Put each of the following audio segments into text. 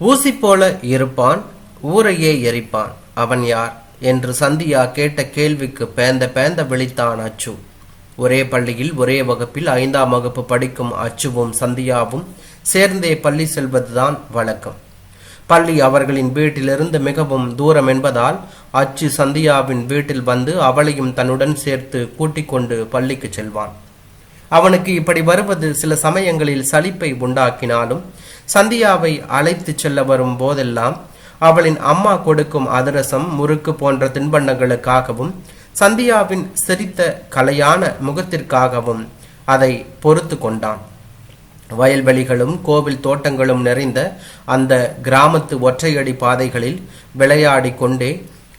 ஊசி போல இருப்பான், ஊரையே எரிப்பான், அவன் யார் என்று சந்தியா கேட்ட கேள்விக்கு பேந்த பேந்த விழித்தான் அச்சு. ஒரே பள்ளியில் ஒரே வகுப்பில் 5ஆம் வகுப்பு படிக்கும் அச்சுவும் சந்தியாவும் சேர்ந்தே பள்ளி செல்வதுதான் வழக்கம். பள்ளி அவர்களின் வீட்டிலிருந்து மிகவும் தூரம் என்பதால் அச்சு சந்தியாவின் வீட்டில் வந்து அவளையும் தன்னுடன் சேர்த்து கூட்டிக் கொண்டு பள்ளிக்கு செல்வான். அவனுக்கு இப்படி வருவது சில சமயங்களில் சலிப்பை உண்டாக்கினாலும் சந்தியாவை அழைத்து செல்ல வரும் போதெல்லாம் அவளின் அம்மா கொடுக்கும் அதிரசம், முறுக்கு போன்ற தின்பண்டங்களுக்காகவும் சந்தியாவின் சிரித்த கலையான முகத்திற்காகவும் அதை பொறுத்து கொண்டான். வயல்வெளிகளும் கோவில் தோட்டங்களும் நிறைந்த அந்த கிராமத்து ஒற்றையடி பாதைகளில் விளையாடி கொண்டே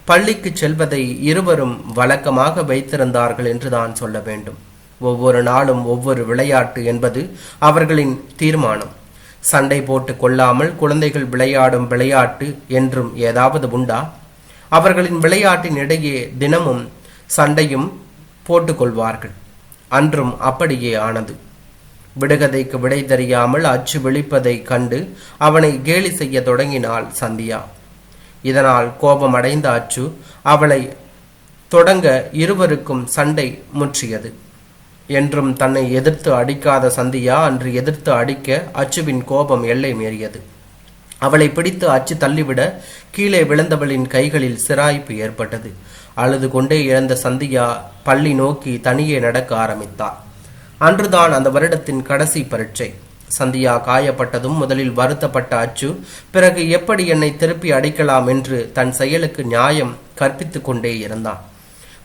பள்ளிக்கு செல்வதை இருவரும் வழக்கமாக வைத்திருந்தார்கள் என்று தான் சொல்ல வேண்டும். ஒவ்வொரு நாளும் ஒவ்வொரு விளையாட்டு என்பது அவர்களின் தீர்மானம். சண்டை போட்டு கொள்ளாமல் குழந்தைகள் விளையாடும் விளையாட்டு என்றும் ஏதாவது உண்டா? அவர்களின் விளையாட்டின் இடையே தினமும் சண்டையும் போட்டுக்கொள்வார்கள். அன்றும் அப்படியே ஆனது. விடுகதைக்கு விடை தெரியாமல் அச்சு விழிப்பதை கண்டு அவனை கேலி செய்ய தொடங்கினாள் சந்தியா. இதனால் கோபமடைந்த அச்சு அவளை தொடங்க இருவருக்கும் சண்டை முற்றியது. என்றும் தன்னை எதிர்த்து அடிக்காத சந்தியா அன்று எதிர்த்து அடிக்க அச்சுவின் கோபம் எல்லை மீறியது. அவளை பிடித்து அச்சு தள்ளிவிட கீழே விழுந்தவளின் கைகளில் சிராய்ப்பு ஏற்பட்டது. அழுது கொண்டே இழந்த சந்தியா பள்ளி நோக்கி தனியே நடக்க ஆரம்பித்தார். அன்றுதான் அந்த வருடத்தின் கடைசி பரீட்சை. சந்தியா காயப்பட்டதும் முதலில் வருத்தப்பட்ட அச்சு பிறகு எப்படி என்னை திருப்பி அடிக்கலாம் என்று தன் செயலுக்கு நியாயம் கற்பித்து கொண்டே இருந்தான்.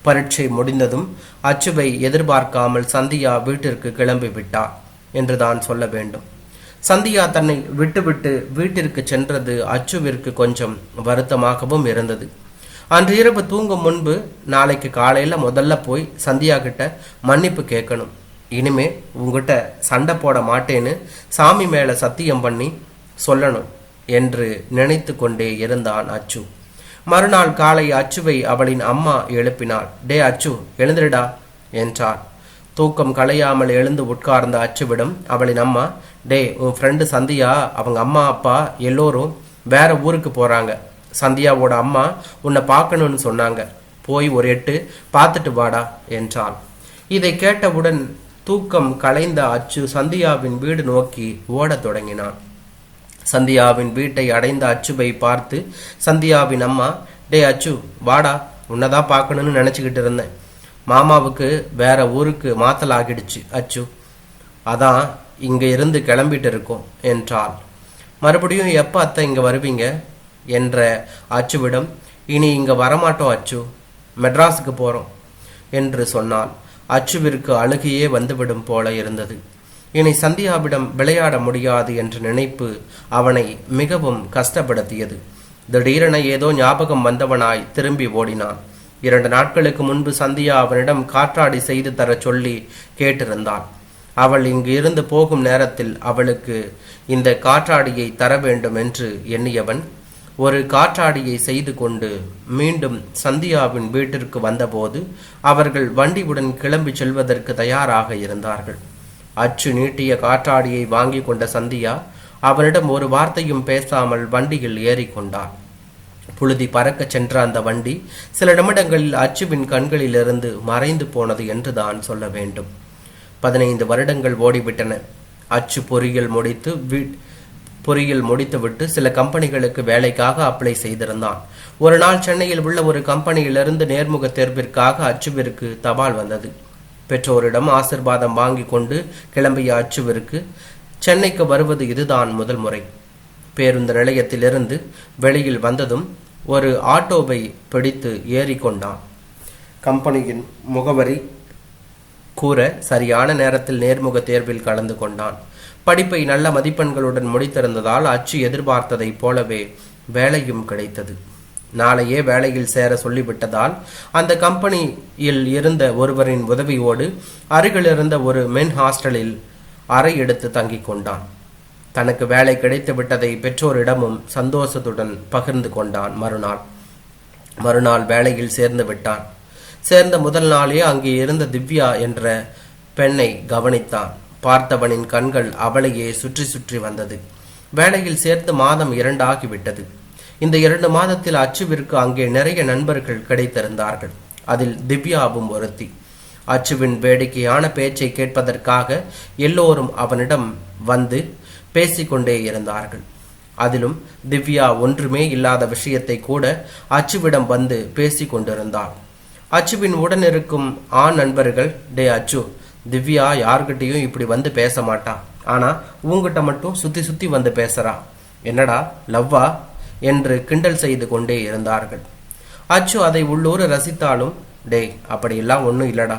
பரீட்சை முடிந்ததும் அச்சுவை எதிர்பார்க்காமல் சந்தியா வீட்டிற்கு கிளம்பி விட்டார் என்றுதான் சொல்ல வேண்டும். சந்தியா தன்னை விட்டுவிட்டு வீட்டிற்கு சென்றது அச்சுவிற்கு கொஞ்சம் வருத்தமாகவும் இருந்தது. அன்று இரவு தூங்கும் முன்பு நாளைக்கு காலையில முதல்ல போய் சந்தியா கிட்ட மன்னிப்பு கேட்கணும், இனிமே உங்ககிட்ட சண்டை போட மாட்டேன்னு சாமி மேல சத்தியம் பண்ணி சொல்லணும் என்று நினைத்து கொண்டே இருந்தான் அச்சு. மறுநாள் காலை அச்சுவை அவளின் அம்மா எழுப்பினாள். டே அச்சு, எழுந்திருடா என்றார். தூக்கம் களையாமல் எழுந்து உட்கார்ந்த அச்சுவிடம் அவளின் அம்மா, டே உன் ஃப்ரெண்டு சந்தியா அவங்க அம்மா அப்பா எல்லோரும் வேற ஊருக்கு போறாங்க, சந்தியாவோட அம்மா உன்னை பார்க்கணும்னு சொன்னாங்க, போய் ஒரு எட்டு பார்த்துட்டு வாடா என்றாள். இதை கேட்டவுடன் தூக்கம் களைந்த அச்சு சந்தியாவின் வீடு நோக்கி ஓடத் தொடங்கினான். சந்தியாவின் வீட்டை அடைந்த அச்சுவை பார்த்து சந்தியாவின் அம்மா, டே அச்சு வாடா, உன்னதான் பார்க்கணும்னு நினைச்சுக்கிட்டு இருந்தேன், மாமாவுக்கு வேற ஊருக்கு மாத்தல் ஆகிடுச்சு அச்சு, அதான் இங்க இருந்து கிளம்பிட்டு இருக்கோம் என்றாள். மறுபடியும் எப்ப அத்தை இங்க வருவீங்க என்ற அச்சுவிடம், இனி இங்க வரமாட்டோம் அச்சு, மெட்ராஸுக்கு போறோம் என்று சொன்னாள். அச்சுவிற்கு அழுகையே வந்துவிடும் போல இருந்தது. இனி சந்தியாவிடம் விளையாட முடியாது என்ற நினைப்பு அவனை மிகவும் கஷ்டப்படுத்தியது. திடீரென ஏதோ ஞாபகம் வந்தவனாய் திரும்பி ஓடினான். 2 நாட்களுக்கு முன்பு சந்தியா அவனிடம் காற்றாடி செய்து தர சொல்லி கேட்டிருந்தாள். அவள் இங்கு இருந்து போகும் நேரத்தில் அவளுக்கு இந்த காற்றாடியை தர வேண்டும் என்று எண்ணியவன் ஒரு காற்றாடியை செய்து கொண்டு மீண்டும் சந்தியாவின் வீட்டிற்கு வந்தபோது அவர்கள் வண்டியுடன் கிளம்பி செல்வதற்கு தயாராக இருந்தார்கள். அச்சு நீட்டிய காற்றாடியை வாங்கி கொண்ட சந்தியா அவனிடம் ஒரு வார்த்தையும் பேசாமல் வண்டியில் ஏறிக்கொண்டார். புழுதி பறக்க சென்ற அந்த வண்டி சில நிமிடங்களில் அச்சுவின் கண்களிலிருந்து மறைந்து போனது என்றுதான் சொல்ல வேண்டும். 15 வருடங்கள் ஓடிவிட்டன. அச்சு பொறியியல் முடித்துவிட்டு சில கம்பெனிகளுக்கு வேலைக்காக அப்ளை செய்திருந்தான். ஒரு நாள் சென்னையில் உள்ள ஒரு கம்பெனியிலிருந்து நேர்முக தேர்விற்காக அச்சுவிற்கு தபால் வந்தது. பெற்றோரிடம் ஆசிர்வாதம் வாங்கி கொண்டு கிளம்பிய அச்சுவிற்கு சென்னைக்கு வருவது இதுதான் முதல் முறை. பேருந்து நிலையத்திலிருந்து வெளியில் வந்ததும் ஒரு ஆட்டோவை பிடித்து ஏறிக்கொண்டான். கம்பெனியின் முகவரி கூற சரியான நேரத்தில் நேர்முக தேர்வில் கலந்து கொண்டான். படிப்பை நல்ல மதிப்பெண்களுடன் முடித்திருந்ததால் அச்சு எதிர்பார்த்ததைப் போலவே வேலையும் கிடைத்தது. நாளையே வேலையில் சேர சொல்லிவிட்டதால் அந்த கம்பெனியில் இருந்த ஒருவரின் உதவியோடு அருகில் இருந்த ஒரு மென் ஹாஸ்டலில் அறை எடுத்து தங்கிக் கொண்டான். தனக்கு வேலை கிடைத்து விட்டதை பெற்றோரிடமும் சந்தோஷத்துடன் பகிர்ந்து கொண்டான். மறுநாள் வேலையில் சேர்ந்து விட்டான். சேர்ந்த முதல் நாளே அங்கே இருந்த திவ்யா என்ற பெண்ணை கவனித்தான். பார்த்தவனின் கண்கள் அவளையே சுற்றி சுற்றி வந்தது. வேலையில் சேர்த்து மாதம் 2 ஆகிவிட்டது. இந்த 2 மாதத்தில் அச்சுவிற்கு அங்கே நிறைய நண்பர்கள் கிடைத்திருந்தார்கள். அதில் திவ்யாவும் ஒருத்தி. அச்சுவின் வேடிக்கையான பேச்சை கேட்பதற்காக எல்லோரும் அவனிடம் வந்து பேசிக்கொண்டே இருந்தார்கள். அதிலும் திவ்யா ஒன்றுமே இல்லாத விஷயத்தை கூட அச்சுவிடம் வந்து பேசி கொண்டிருந்தாள். அச்சுவின் உடன் இருக்கும் ஆண் நண்பர்கள், டே அச்சு, திவ்யா யார்கிட்டையும் இப்படி வந்து பேச மாட்டா, ஆனா உங்ககிட்ட மட்டும் சுத்தி சுத்தி வந்து பேசுறா, என்னடா லவ்வா என்று கிண்டல் செய்து கொண்டே இருந்தார்கள். அச்சு அதை உள்ளூர ரசித்தாலும், டேய் அப்படியெல்லாம் ஒன்றும் இல்லடா,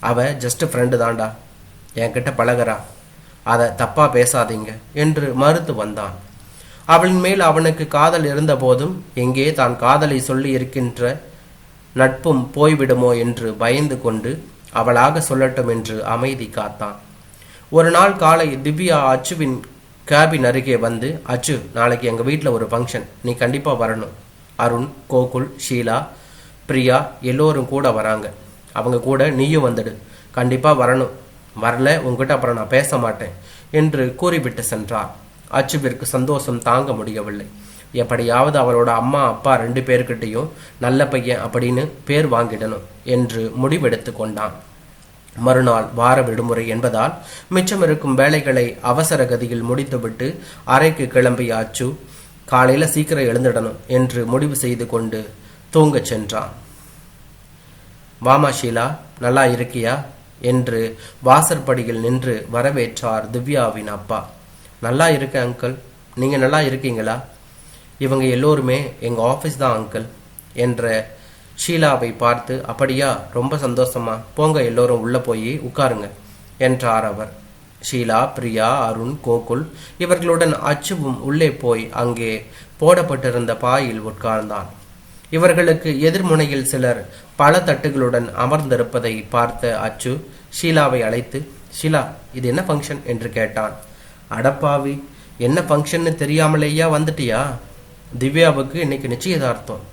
அவ ஜஸ்ட் ஃப்ரெண்டு தான்டா, என்கிட்ட பழகிறா, அதை தப்பா பேசாதீங்க என்று மறுத்து வந்தான். அவளின் மேல் அவனுக்கு காதல் இருந்த போதும் எங்கே தான் காதலை சொல்லி இருக்கின்ற நட்பும் போய்விடுமோ என்று பயந்து கொண்டு அவளாக சொல்லட்டும் என்று அமைதி காத்தான். ஒரு நாள் காலை திவ்யா அச்சுவின் கேபின் அருகே வந்து, அச்சு, நாளைக்கு எங்கள் வீட்டில் ஒரு ஃபங்க்ஷன், நீ கண்டிப்பாக வரணும். அருண், கோகுல், ஷீலா, பிரியா எல்லோரும் கூட வராங்க, அவங்க கூட நீயும் வந்துடு, கண்டிப்பாக வரணும், வரல உங்ககிட்ட அப்புறம் நான் பேச மாட்டேன் என்று கூறிவிட்டு சென்றார். அச்சுவிற்கு சந்தோஷம் தாங்க முடியவில்லை. எப்படியாவது அவளோட அம்மா அப்பா 2 பேர்கிட்டையும் நல்ல பையன் அப்படின்னு பேர் வாங்கிடணும் என்று முடிவெடுத்து கொண்டான். மறுநாள் வார விடுமுறை என்பதால் மிச்சம் இருக்கும் வேலைகளை அவசர கதியில் முடித்துவிட்டு அறைக்கு கிளம்பிய அச்சு காலையில சீக்கிரம் எழுந்திடணும் என்று முடிவு செய்து கொண்டு தூங்கச் சென்றான். வாமா ஷீலா, நல்லா இருக்கியா என்று வாசற்படியில் நின்று வரவேற்றார் திவ்யாவின் அப்பா. நல்லா இருக்க அங்கிள், நீங்க நல்லா இருக்கீங்களா? இவங்க எல்லோருமே எங்க ஆஃபீஸ் தான் அங்கிள் என்ற ஷீலாவை பார்த்து, அப்படியா, ரொம்ப சந்தோஷமா, போங்க எல்லோரும் உள்ள போய் உட்காருங்க என்றார் அவர். ஷீலா, பிரியா, அருண், கோகுல் இவர்களுடன் அச்சுவும் உள்ளே போய் அங்கே போடப்பட்டிருந்த பாயில் உட்கார்ந்தான். இவர்களுக்கு எதிர்முனையில் சிலர் பல தட்டுகளுடன் அமர்ந்திருப்பதை பார்த்த அச்சு ஷீலாவை அழைத்து, ஷீலா, இது என்ன ஃபங்க்ஷன் என்று கேட்டான். அடப்பாவி, என்ன ஃபங்க்ஷன்னு தெரியாமலேயா வந்துட்டியா? திவ்யாவுக்கு இன்னைக்கு நிச்சயதார்த்தம்,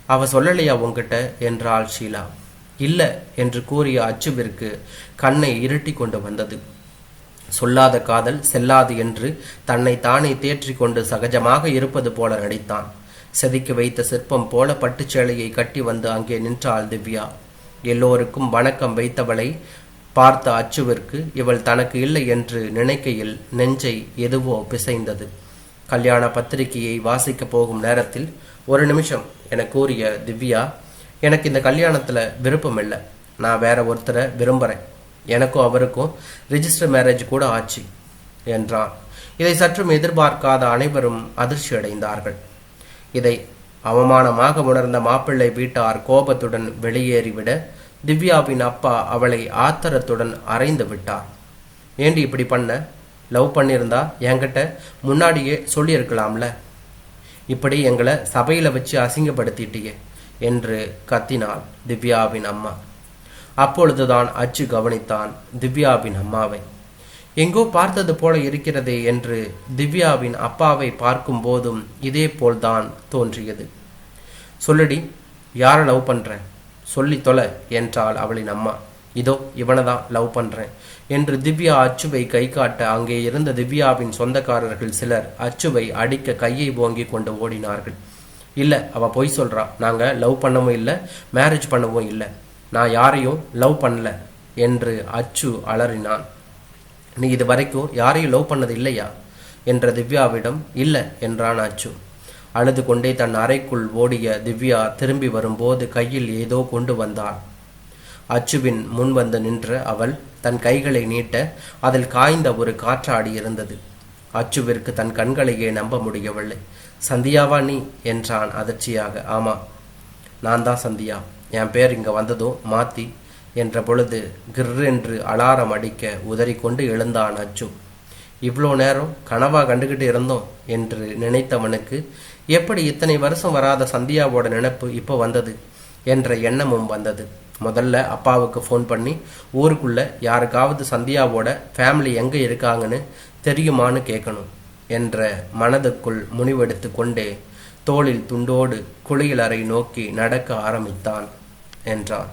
அவ சொல்லலையா உங்ககிட்ட என்றாள் ஷீலா. இல்லை என்று கூறிய அச்சுவிற்கு கண்ணை இருட்டி கொண்டு வந்தது. சொல்லாத காதல் செல்லாது என்று தன்னை தானே தேற்றி கொண்டு சகஜமாக இருப்பது போல நடித்தான். செதுக்கி வைத்த சிற்பம் போல பட்டுச்சேலையை கட்டி வந்து அங்கே நின்றாள் திவ்யா. எல்லோருக்கும் வணக்கம் வைத்தவளை பார்த்த அச்சுவிற்கு இவள் தனக்கு இல்லை என்று நினைக்கையில் நெஞ்சை எதுவோ பிசைந்தது. கல்யாண பத்திரிகையை வாசிக்க போகும் நேரத்தில், ஒரு நிமிஷம் என கூறிய திவ்யா, எனக்கு இந்த கல்யாணத்தில் விருப்பம் இல்லை, நான் வேற ஒருத்தரை விரும்புகிறேன், எனக்கும் அவருக்கும் ரிஜிஸ்டர் மேரேஜ் கூட ஆச்சு என்றான். இதை சற்றும் எதிர்பார்க்காத அனைவரும் அதிர்ச்சி அடைந்தார்கள். இதை அவமானமாக உணர்ந்த மாப்பிள்ளை வீட்டார் கோபத்துடன் வெளியேறிவிட திவ்யாவின் அப்பா அவளை ஆத்திரத்துடன் அறைந்து விட்டார். ஏண்டி இப்படி பண்ண? லவ் பண்ணியிருந்தா என்கிட்ட முன்னாடியே சொல்லியிருக்கலாம்ல, இப்படி எங்களை சபையில் வச்சு அசிங்கப்படுத்திட்டியே என்று கத்தினாள் திவ்யாவின் அம்மா. அப்பொழுதுதான் அச்சு கவனித்தான் திவ்யாவின் அம்மாவை. எங்கோ பார்த்தது போல இருக்கிறதே என்று திவ்யாவின் அப்பாவை பார்க்கும் போதும் இதே போல்தான் தோன்றியது. சொல்லடி, யாரை லவ் பண்றேன் சொல்லி தொலை என்றாள் அவளின் அம்மா. இதோ இவனை தான் லவ் பண்றேன் என்று திவ்யா அச்சுவை கை காட்ட அங்கே இருந்த திவ்யாவின் சொந்தக்காரர்கள் சிலர் அச்சுவை அடிக்க கையை ஓங்கி கொண்டு ஓடினார்கள். இல்லை, அவ பொய் சொல்றா, நாங்க லவ் பண்ணவும் இல்லை, மேரேஜ் பண்ணவும் இல்லை, நான் யாரையும் லவ் பண்ணல என்று அச்சு அலறினான். நீ இது வரைக்கும் யாரையும் லவ் பண்ணது இல்லையா என்ற திவ்யாவிடம் இல்லை என்றான் அச்சு. அழுது கொண்டே தன் அறைக்குள் ஓடிய திவ்யா திரும்பி வரும்போது கையில் ஏதோ கொண்டு வந்தாள். அச்சுவின் முன் வந்து நின்ற அவள் தன் கைகளை நீட்ட அதில் காய்ந்த ஒரு காற்றாடி இருந்தது. அச்சுவிற்கு தன் கண்களையே நம்ப முடியவில்லை. சந்தியாவா நீ என்றான் அதிர்ச்சியாக. ஆமா, நான் தான் சந்தியா, என் பேர் இங்கே வந்ததும் மாத்தி என்ற பொழுது கிர்ரென்று அலாரம் அடிக்க உதறிக்கொண்டு எழுந்தான் அச்சு. இவ்வளோ நேரம் கனவா கண்டுகிட்டு இருந்தோம் என்று நினைத்தவனுக்கு எப்படி இத்தனை வருஷம் வராத சந்தியாவோட நினைப்பு இப்போ வந்தது என்ற எண்ணமும் வந்தது. முதல்ல அப்பாவுக்கு ஃபோன் பண்ணி ஊருக்குள்ள யாருக்காவது சந்தியாவோட ஃபேமிலி எங்கே இருக்காங்கன்னு தெரியுமான்னு கேட்கணும் என்ற மனதுக்குள் முனிவெடுத்து கொண்டே தோளில் துண்டோடு குளியலறை நோக்கி நடக்க ஆரம்பித்தான் என்றான்.